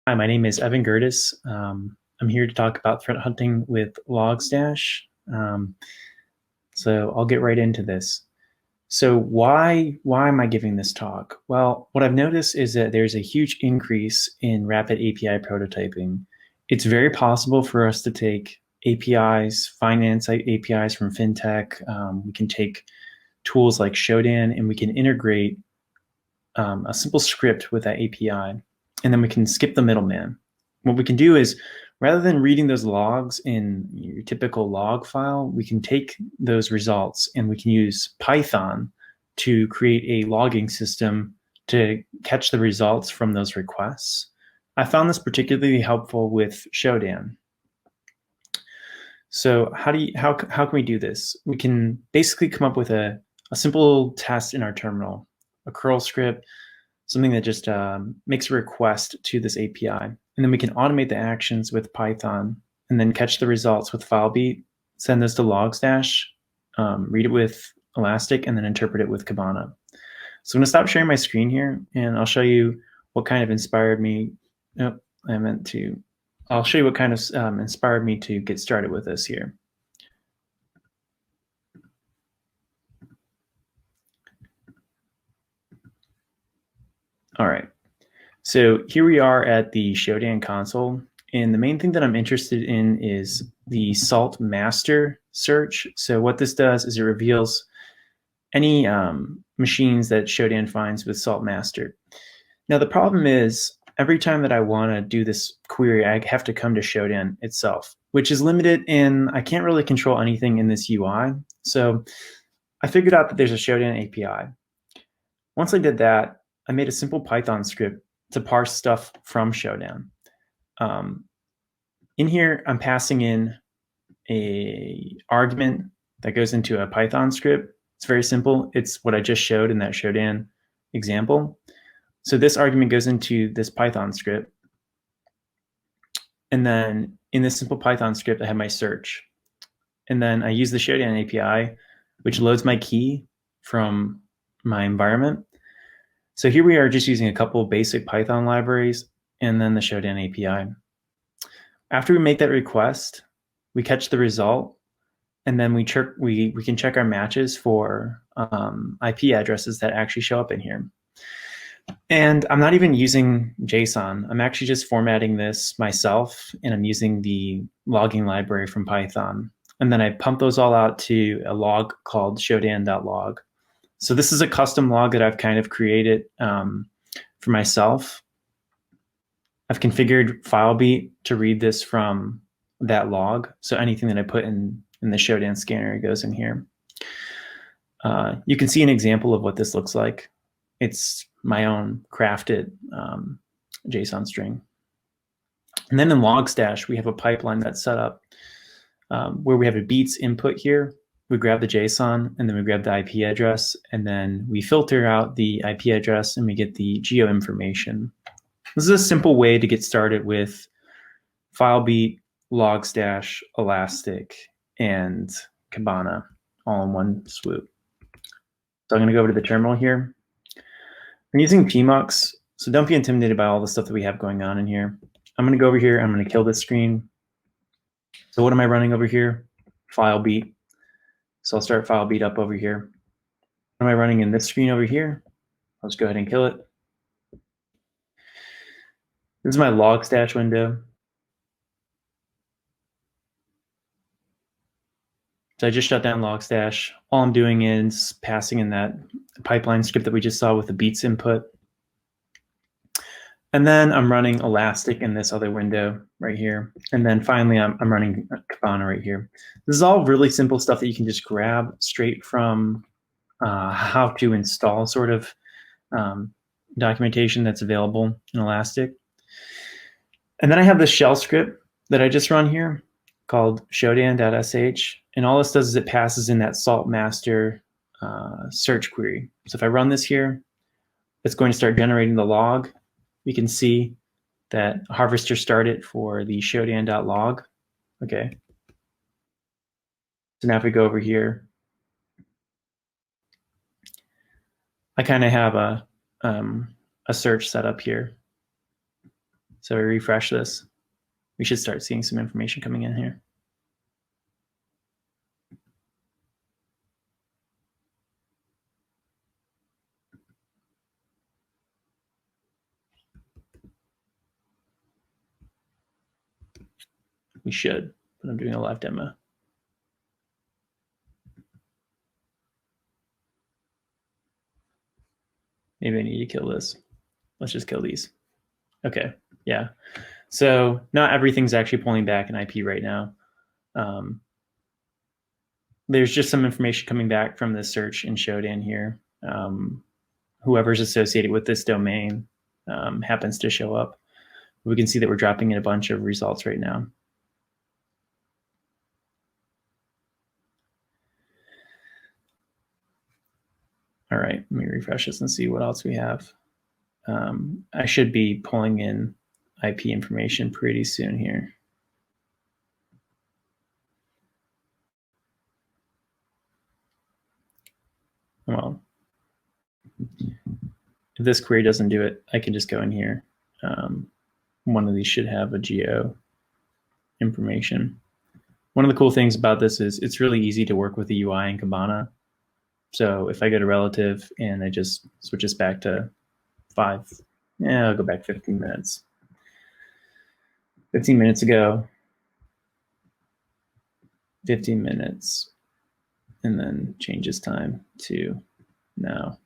Hi, my name is Evan Gertis. I'm here to talk about threat hunting with Logstash. So I'll get right into this. So why am I giving this talk? Well, what I've noticed is that there's a huge increase in rapid API prototyping. It's very possible for us to take APIs, finance APIs from fintech. We can take tools like Shodan and we can integrate a simple script with that API, and then we can skip the middleman. What we can do is, rather than reading those logs in your typical log file, we can take those results and we can use Python to create a logging system to catch the results from those requests. I found this particularly helpful with Shodan. So how can we do this? We can basically come up with a simple test in our terminal, a curl script, something that just makes a request to this API. And then we can automate the actions with Python and then catch the results with FileBeat, send this to Logstash, read it with Elastic, and then interpret it with Kibana. So I'm going to stop sharing my screen here, and I'll show you what kind of inspired me. I'll show you what kind of inspired me to get started with this here. All right, so here we are at the Shodan console, and the main thing that I'm interested in is the salt master search. So what this does is it reveals any machines that Shodan finds with salt master. Now the problem is every time that I want to do this query, I have to come to Shodan itself, which is limited and I can't really control anything in this UI. So I figured out that there's a Shodan API. Once I did that, I made a simple Python script to parse stuff from Shodan. In here, I'm passing in a argument that goes into a Python script. It's very simple. It's what I just showed in that Shodan example. So this argument goes into this Python script. And then in this simple Python script, I have my search. And then I use the Shodan API, which loads my key from my environment. So here we are just using a couple of basic Python libraries and then the Shodan API. After we make that request, we catch the result, and then we can check our matches for IP addresses that actually show up in here. And I'm not even using JSON. I'm actually just formatting this myself, and I'm using the logging library from Python. And then I pump those all out to a log called shodan.log. So this is a custom log that I've kind of created for myself. I've configured FileBeat to read this from that log. So anything that I put in the Shodan scanner goes in here. You can see an example of what this looks like. It's my own crafted JSON string. And then in Logstash, we have a pipeline that's set up where we have a beats input here. We grab the JSON, and then we grab the IP address, and then we filter out the IP address, and we get the geo information. This is a simple way to get started with FileBeat, Logstash, Elastic, and Kibana all in one swoop. So I'm going to go over to the terminal here. I'm using PMUX, so don't be intimidated by all the stuff that we have going on in here. I'm going to go over here. I'm going to kill this screen. So what am I running over here? FileBeat. So I'll start FileBeat up over here. What am I running in this screen over here? I'll just go ahead and kill it. This is my Logstash window. So I just shut down Logstash. All I'm doing is passing in that pipeline script that we just saw with the beats input. And then I'm running Elastic in this other window right here. And then finally, I'm running Kibana right here. This is all really simple stuff that you can just grab straight from how to install sort of documentation that's available in Elastic. And then I have this shell script that I just run here called shodan.sh. And all this does is it passes in that salt master search query. So if I run this here, it's going to start generating the log. You can see that harvester started for the shodan.log. Okay. So now if we go over here, I kind of have a search set up here. So I refresh this. We should start seeing some information coming in here. We should, but I'm doing a live demo. Maybe I need to kill this. Let's just kill these. Okay, yeah. So not everything's actually pulling back an IP right now. There's just some information coming back from the search in Shodan here. Whoever's associated with this domain happens to show up. We can see that we're dropping in a bunch of results right now. All right, let me refresh this and see what else we have. I should be pulling in IP information pretty soon here. Well, if this query doesn't do it, I can just go in here. One of these should have a geo information. One of the cool things about this is it's really easy to work with the UI in Kibana. So if I go to relative and I just switch this back to 5, I'll go back 15 minutes. 15 minutes ago, 15 minutes, and then change this time to now,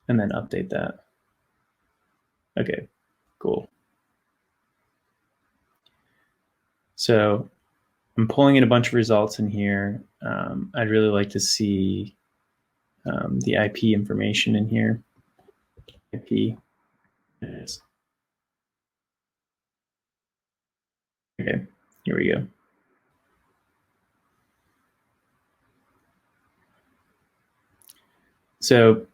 and then update that. Okay, cool. So I'm pulling in a bunch of results in here. I'd really like to see the IP information in here. IP. Okay, here we go. So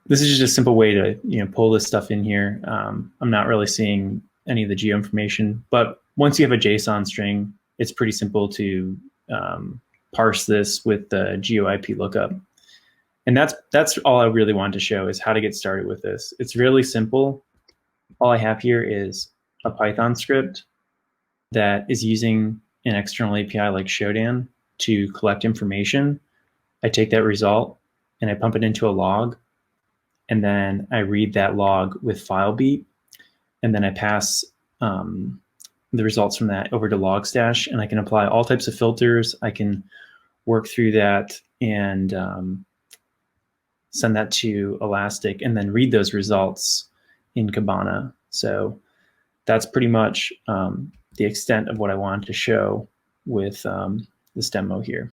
this is just a simple way to pull this stuff in here. I'm not really seeing any of the geo information, but once you have a JSON string, it's pretty simple to parse this with the geo IP lookup. And that's all I really wanted to show is how to get started with this. It's really simple. All I have here is a Python script that is using an external API like Shodan to collect information. I take that result and I pump it into a log, and then I read that log with FileBeat, and then I pass the results from that over to Logstash, and I can apply all types of filters. I can work through that and send that to Elastic, and then read those results in Kibana. So that's pretty much the extent of what I wanted to show with this demo here.